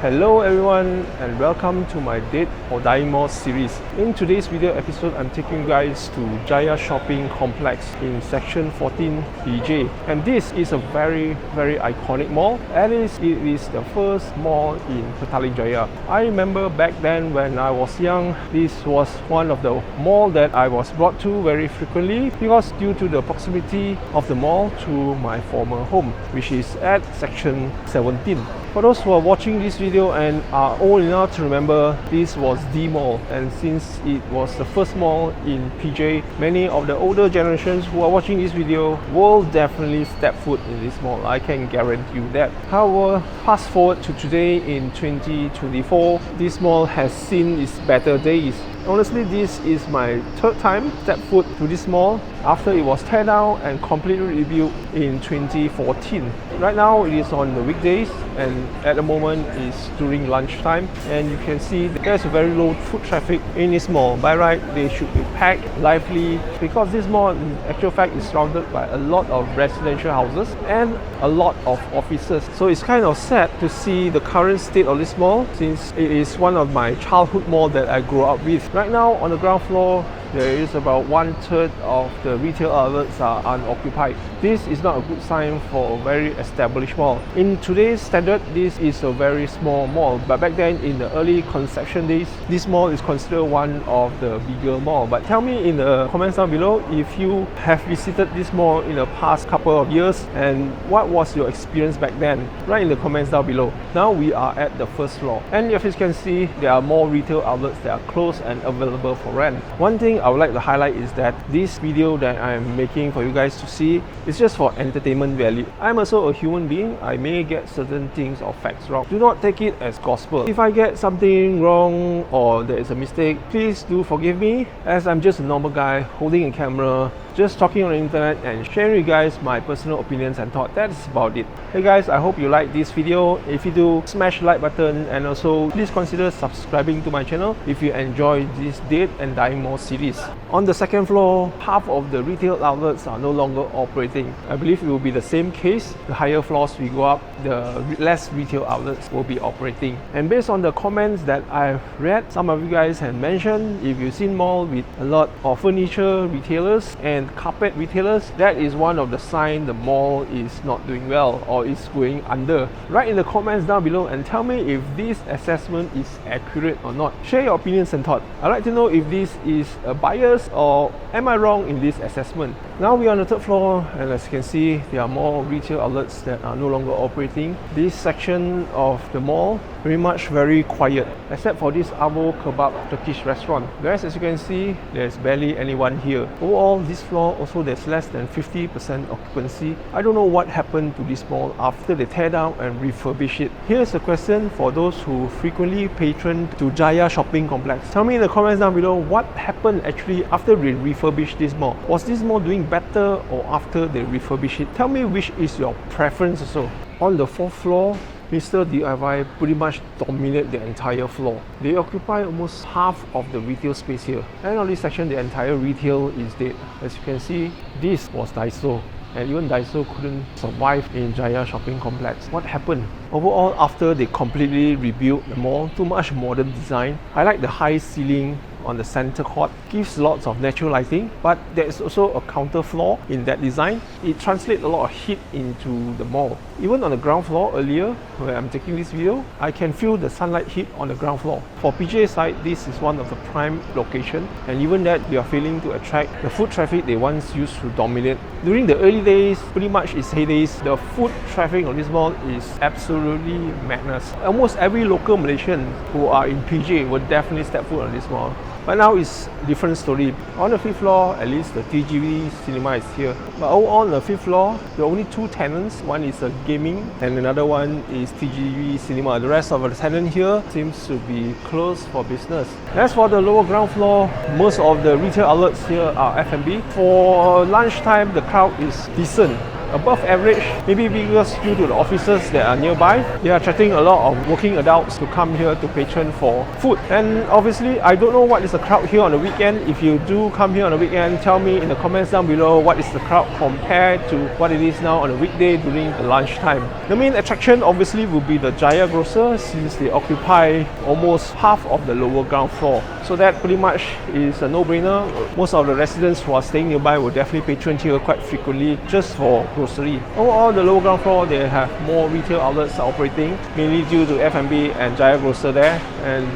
Hello everyone and welcome to my Date or Die More series. In today's video episode, I'm taking you guys to Jaya Shopping Complex in section 14 PJ. And this is a very iconic mall. At least it is the first mall in Petaling Jaya. I remember back then when I was young, this was one of the malls that I was brought to very frequently because due to the proximity of the mall to my former home, which is at section 17. For those who are watching this video and are old enough to remember, this was the mall, and since it was the first mall in PJ, many of the older generations who are watching this video will definitely step foot in this mall. I can guarantee you that. However, fast forward to today in 2024, this mall has seen its better days. Honestly, this is my third time step foot to this mall after it was tear down and completely rebuilt in 2014. Right now it is on the weekdays and at the moment it's during lunchtime, and you can see there's a very low foot traffic in this mall. By right, they should be packed, lively, because this mall in actual fact is surrounded by a lot of residential houses and a lot of offices. So it's kind of sad to see the current state of this mall, since it is one of my childhood malls that I grew up with. Right now on the ground floor, there is about 1/3 of the retail outlets are unoccupied. This is not a good sign for a very established mall. In today's standard, this is a very small mall, but back then in the early conception days, this mall is considered one of the bigger malls. But tell me in the comments down below if you have visited this mall in the past couple of years and what was your experience back then. Write in the comments down below. Now we are at the first floor, and as you can see, there are more retail outlets that are closed and available for rent. One thing I would like to highlight is that this video that I am making for you guys to see is just for entertainment value. I'm also a human being. I may get certain things or facts wrong. Do not take it as gospel. If I get something wrong or there is a mistake, please do forgive me, as I'm just a normal guy holding a camera, just talking on the internet and sharing with you guys my personal opinions and thoughts. That's about it. Hey guys, I hope you like this video. If you do, smash the like button, and also please consider subscribing to my channel if you enjoy this Date and Die More series. On the second floor, half of the retail outlets are no longer operating. I believe it will be the same case. The higher floors we go up, the less retail outlets will be operating. And based on the comments that I've read, some of you guys have mentioned if you've seen mall with a lot of furniture retailers and carpet retailers, that is one of the signs the mall is not doing well or is going under. Write in the comments down below and tell me if this assessment is accurate or not. Share your opinions and thoughts. I'd like to know if this is a bias or am I wrong in this assessment. Now we are on the third floor, and as you can see, there are more retail outlets that are no longer operating. This section of the mall very much very quiet, except for this Avo Kebab Turkish restaurant. Whereas as you can see, there's barely anyone here. Overall, this floor also there's less than 50% occupancy. I don't know what happened to this mall after they tear down and refurbish it. Here's a question for those who frequently patron to Jaya Shopping Complex. Tell me in the comments down below what happened actually after they refurbished this mall. Was this mall doing better or after they refurbished it? Tell me which is your preference also. On the fourth floor, Mr. DIY pretty much dominate the entire floor. They occupy almost half of the retail space here. And on this section, the entire retail is dead. As you can see, this was Daiso. And even Daiso couldn't survive in Jaya Shopping Complex. What happened? Overall, after they completely rebuilt the mall to much modern design, I like the high ceiling on the center court, gives lots of natural lighting, but there is also a counter floor in that design. It translates a lot of heat into the mall. Even on the ground floor earlier, where I'm taking this video, I can feel the sunlight heat on the ground floor. For PJ side, this is one of the prime location, and even that they are failing to attract the foot traffic they once used to dominate. During the early days, pretty much its heydays, the foot traffic on this mall is absolutely madness. Almost every local Malaysian who are in PJ will definitely step foot on this mall. But now it's a different story. On the fifth floor, at least the TGV cinema is here. But overall, on the fifth floor, there are only two tenants. One is a gaming and another one is TGV cinema. The rest of the tenant here seems to be closed for business. As for the lower ground floor, most of the retail outlets here are F&B. For lunchtime, the crowd is decent. above average, maybe because due to the offices that are nearby, they are attracting a lot of working adults to come here to patron for food. And obviously, I don't know what is the crowd here on the weekend. If you do come here on the weekend, tell me in the comments down below what is the crowd compared to what it is now on a weekday during the lunchtime. The main attraction obviously will be the Jaya grocer, since they occupy almost half of the lower ground floor. So that pretty much is a no-brainer. Most of the residents who are staying nearby will definitely patron here quite frequently just for grocery. Overall, the lower ground floor, they have more retail outlets operating, mainly due to F&B and Jaya grocer there. And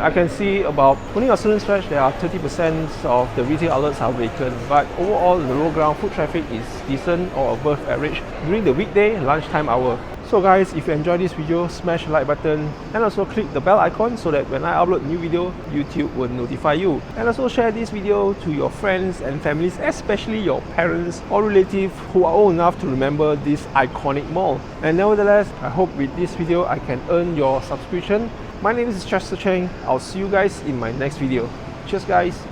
I can see about only a certain stretch there are 30% of the retail outlets are vacant. But overall, the lower ground foot traffic is decent or above average during the weekday lunchtime hour. So guys, if you enjoyed this video, smash the like button and also click the bell icon so that when I upload new video, YouTube will notify you. And also share this video to your friends and families, especially your parents or relatives who are old enough to remember this iconic mall. And nevertheless, I hope with this video I can earn your subscription. My name is Chester Cheng. I'll see you guys in my next video. Cheers guys!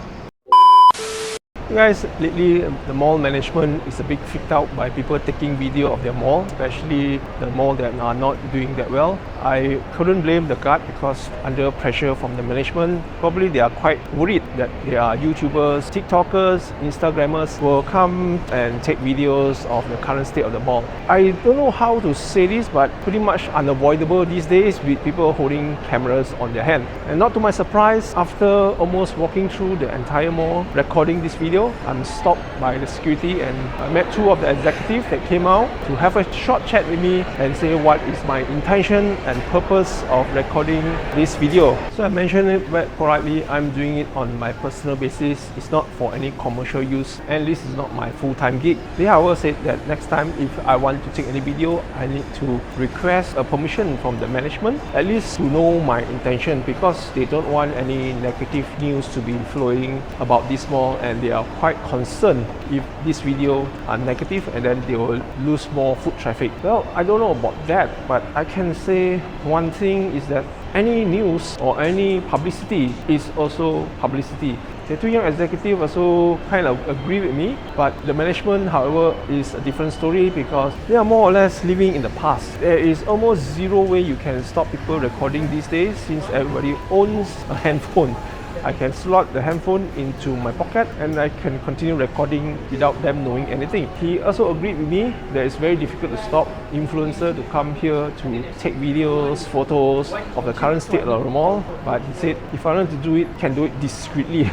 Guys, lately the mall management is a bit freaked out by people taking video of their mall, especially the mall that are not doing that well. I couldn't blame the guard because under pressure from the management, probably they are quite worried that there are YouTubers, TikTokers, Instagrammers will come and take videos of the current state of the mall. I don't know how to say this, but pretty much unavoidable these days with people holding cameras on their hand. And not to my surprise, after almost walking through the entire mall recording this video, I'm stopped by the security and I met two of the executives that came out to have a short chat with me and say what is my intention and purpose of recording this video. So I mentioned it very politely, I'm doing it on my personal basis. It's not for any commercial use and this is not my full-time gig. They however said that next time if I want to take any video, I need to request a permission from the management, at least to know my intention, because they don't want any negative news to be flowing about this mall and they are quite concerned if this video are negative and then they will lose more foot traffic. Well, I don't know about that, but I can say one thing is that any news or any publicity is also publicity. The two young executives also kind of agree with me, but the management, however, is a different story because they are more or less living in the past. There is almost zero way you can stop people recording these days since everybody owns a handphone. I can slot the handphone into my pocket and I can continue recording without them knowing anything. He also agreed with me that it's very difficult to stop influencers to come here to take videos, photos of the current state of the mall. But he said if I want to do it, I can do it discreetly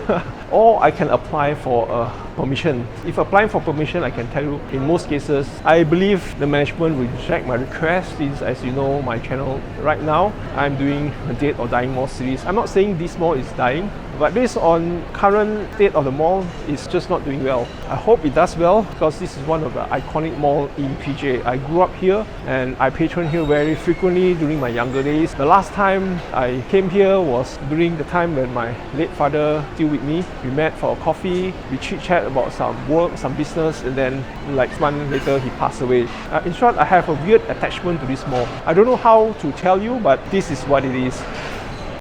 or I can apply for a permission. If applying for permission, I can tell you in most cases, I believe the management will reject my request since, as you know, my channel right now, I'm doing a Dead or Dying Mall series. I'm not saying this mall is dying, but based on current state of the mall, it's just not doing well. I hope it does well because this is one of the iconic malls in PJ. I grew up here and I patron here very frequently during my younger days. The last time I came here was during the time when my late father still with me. We met for a coffee, we chit-chat about some work, some business, and then like 1 month later he passed away. In short, I have a weird attachment to this mall. I don't know how to tell you, but this is what it is.